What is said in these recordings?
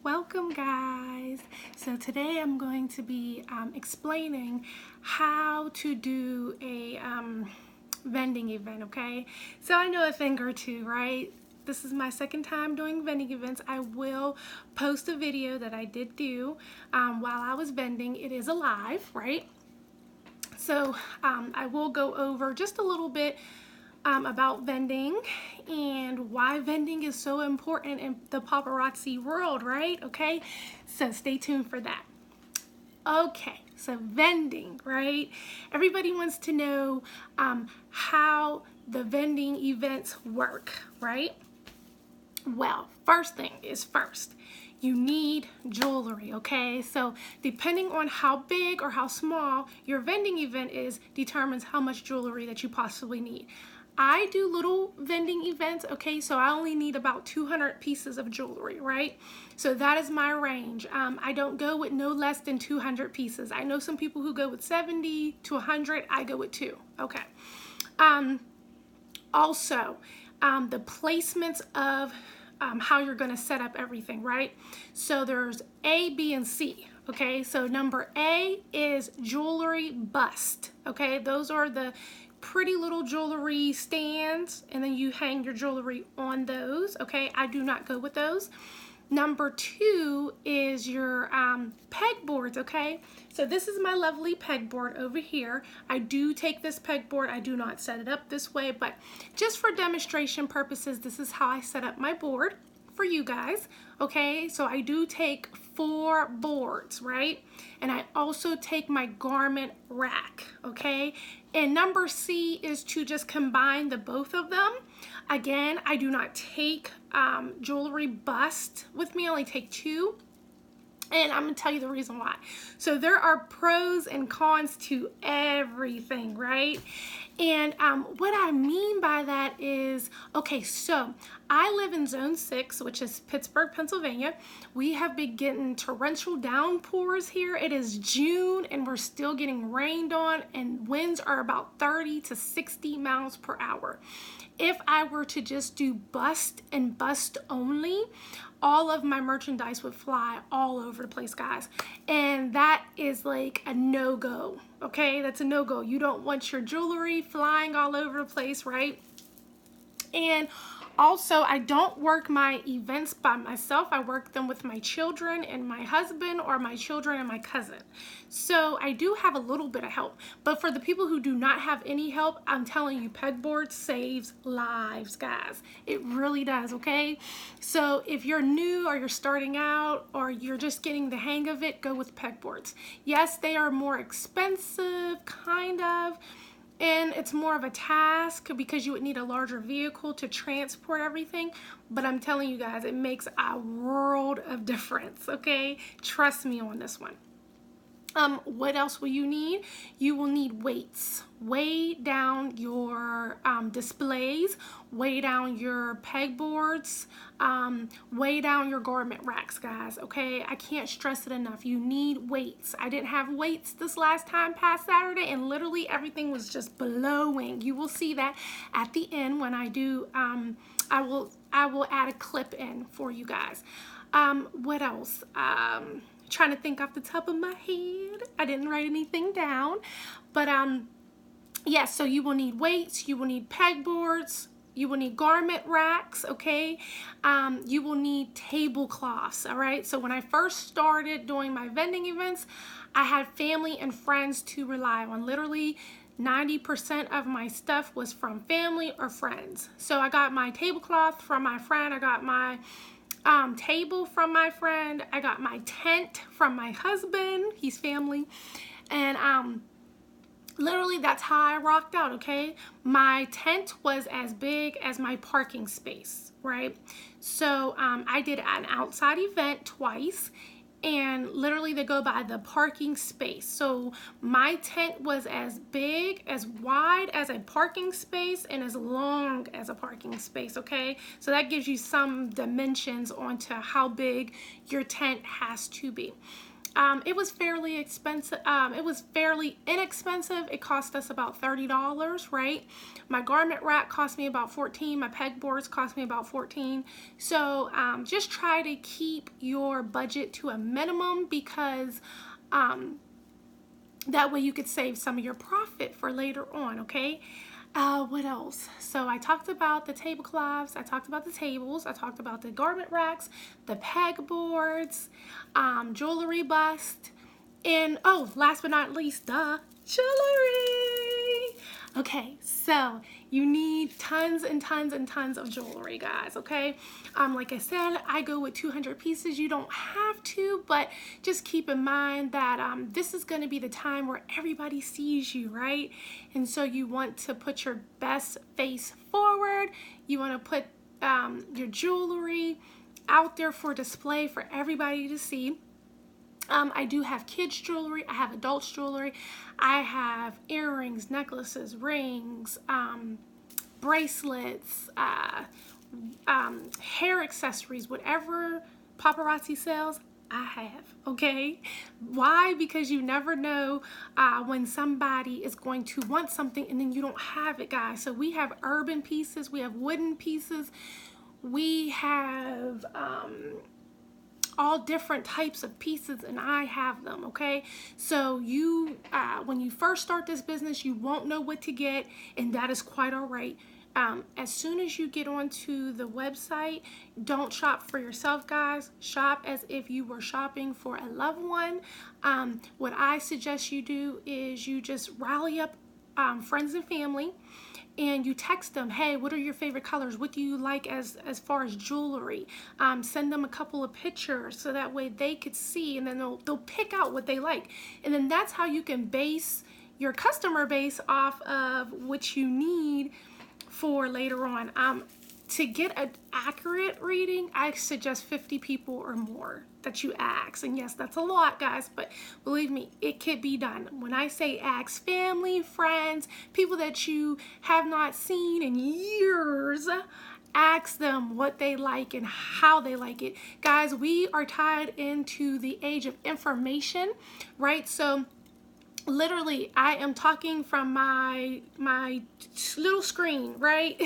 Welcome guys. So today I'm going to be explaining how to do a vending event, okay? So I know a thing or two, right? This is my second time doing vending events. I will post a video that I did do while I was vending. It is alive, right? So I will go over just a little bit about vending and why vending is so important in the paparazzi world, right? Okay, so stay tuned for that. Okay, so vending, right? Everybody wants to know how the vending events work, right? Well, first thing is first. You need jewelry, okay? So depending on how big or how small your vending event is determines how much jewelry that you possibly need. I do little vending events, okay? So I only need about 200 pieces of jewelry, right? So that is my range. I don't go with no less than 200 pieces. I know some people who go with 70 to 100. I go with 2, okay? Also, the placements of how you're going to set up everything, right? So there's A, B, and C, okay? So number A is jewelry bust, okay? Those are the pretty little jewelry stands, and then you hang your jewelry on those, okay? I do not go with those. Number 2 is your pegboards, okay? So this is my lovely pegboard over here. I do take this pegboard. I do not set it up this way, but just for demonstration purposes, this is how I set up my board for you guys, okay? So I do take 4 boards, right? And I also take my garment rack, okay? And number C is to just combine the both of them. Again, I do not take jewelry bust with me. I only take 2. And I'm going to tell you the reason why. So there are pros and cons to everything, right? And what I mean by that is, okay, so I live in Zone 6, which is Pittsburgh, Pennsylvania. We have been getting torrential downpours here. It is June and we're still getting rained on, and winds are about 30 to 60 miles per hour. If I were to just do bust and bust only, all of my merchandise would fly all over the place, guys. And that is like a no-go, okay? That's a no-go. You don't want your jewelry flying all over the place, right? And also, I don't work my events by myself. I work them with my children and my husband, or my children and my cousin. So I do have a little bit of help. But for the people who do not have any help, I'm telling you, pegboard saves lives, guys. It really does, okay? So if you're new or you're starting out or you're just getting the hang of it, go with pegboards. Yes, they are more expensive, kind of. And it's more of a task because you would need a larger vehicle to transport everything. But I'm telling you guys, it makes a world of difference, okay? Trust me on this one. What else will you need? You will need weights. Weigh down your displays, weigh down your pegboards, weigh down your garment racks, guys, okay? I can't stress it enough. You need weights. I didn't have weights this last time past Saturday, and literally everything was just blowing. You will see that at the end when I do, I will add a clip in for you guys. What else? Trying to think off the top of my head. I didn't write anything down, but yes, so you will need weights, you will need pegboards, you will need garment racks, okay? You will need tablecloths, all right? So when I first started doing my vending events, I had family and friends to rely on. Literally 90% of my stuff was from family or friends. So I got my tablecloth from my friend, I got my table from my friend, I got my tent from my husband, he's family, and literally that's how I rocked out, okay? My tent was as big as my parking space, right? So I did an outside event twice, and literally they go by the parking space. So my tent was as big, as wide as a parking space, and as long as a parking space, okay? So that gives you some dimensions onto how big your tent has to be. It was fairly expensive. It was fairly inexpensive. It cost us about $30, right? My garment rack cost me about $14. My pegboards cost me about $14. So just try to keep your budget to a minimum, because that way you could save some of your profit for later on, okay? What else? So I talked about the tablecloths, I talked about the tables, I talked about the garment racks, the pegboards, jewelry bust, and oh, last but not least, the jewelry. Okay, so you need tons and tons and tons of jewelry, guys, okay? Like I said, I go with 200 pieces. You don't have to, but just keep in mind that this is going to be the time where everybody sees you, right? And so you want to put your best face forward. You want to put your jewelry out there for display for everybody to see. I do have kids jewelry, I have adults jewelry, I have earrings, necklaces, rings, bracelets, hair accessories, whatever Paparazzi sells, I have, okay? Why? Because you never know when somebody is going to want something and then you don't have it, guys. So we have urban pieces, we have wooden pieces, we have all different types of pieces, and I have them, okay? So you, when you first start this business, you won't know what to get, and that is quite all right. As soon as you get onto the website, don't shop for yourself, guys. Shop as if you were shopping for a loved one. What I suggest you do is you just rally up friends and family, and you text them, hey, what are your favorite colors? What do you like as far as jewelry? Send them a couple of pictures so that way they could see, and then they'll pick out what they like. And then that's how you can base your customer base off of what you need for later on. To get an accurate reading, I suggest 50 people or more that you ask. And yes, that's a lot, guys, but believe me, it can be done. When I say ask family, friends, people that you have not seen in years, ask them what they like and how they like it. Guys, we are tied into the age of information, right? So literally, I am talking from my little screen, right?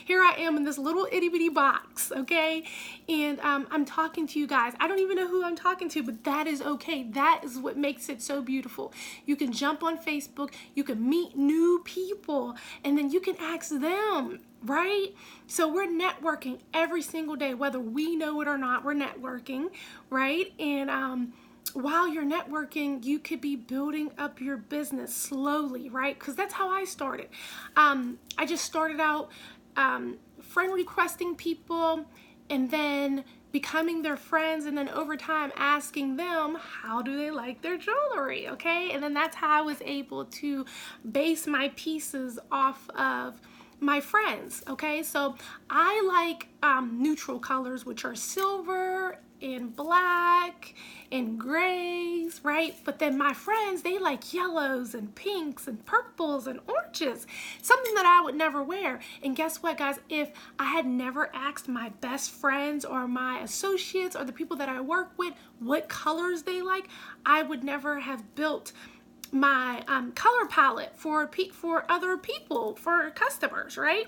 Here I am in this little itty bitty box, okay? And I'm talking to you guys. I don't even know who I'm talking to, but that is okay. That is what makes it so beautiful. You can jump on Facebook, you can meet new people, and then you can ask them, right? So we're networking every single day, whether we know it or not, we're networking, right? And while you're networking, you could be building up your business slowly, right? Because that's how I started. I just started out friend requesting people, and then becoming their friends, and then over time asking them how do they like their jewelry, okay? And then that's how I was able to base my pieces off of my friends, okay? So I like neutral colors, which are silver and black and grays, right? But then my friends, they like yellows and pinks and purples and oranges, something that I would never wear. And guess what, guys? If I had never asked my best friends or my associates or the people that I work with what colors they like, I would never have built my color palette for other people, for customers, right?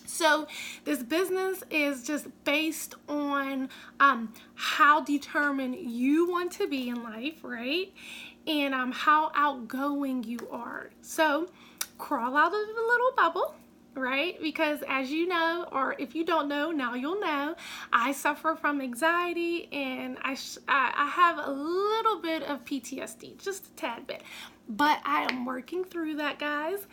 So this business is just based on how determined you want to be in life, right? And how outgoing you are. So crawl out of the little bubble, right? Because as you know, or if you don't know, now you'll know, I suffer from anxiety, and I have a little bit of PTSD, just a tad bit. But I am working through that, guys.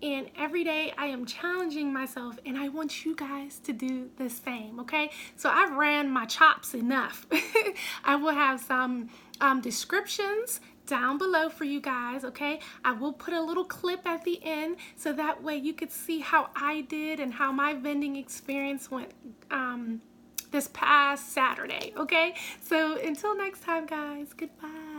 And every day I am challenging myself, and I want you guys to do the same, okay? So I've ran my chops enough. I will have some descriptions down below for you guys, okay? I will put a little clip at the end so that way you could see how I did and how my vending experience went this past Saturday, okay? So until next time, guys, goodbye.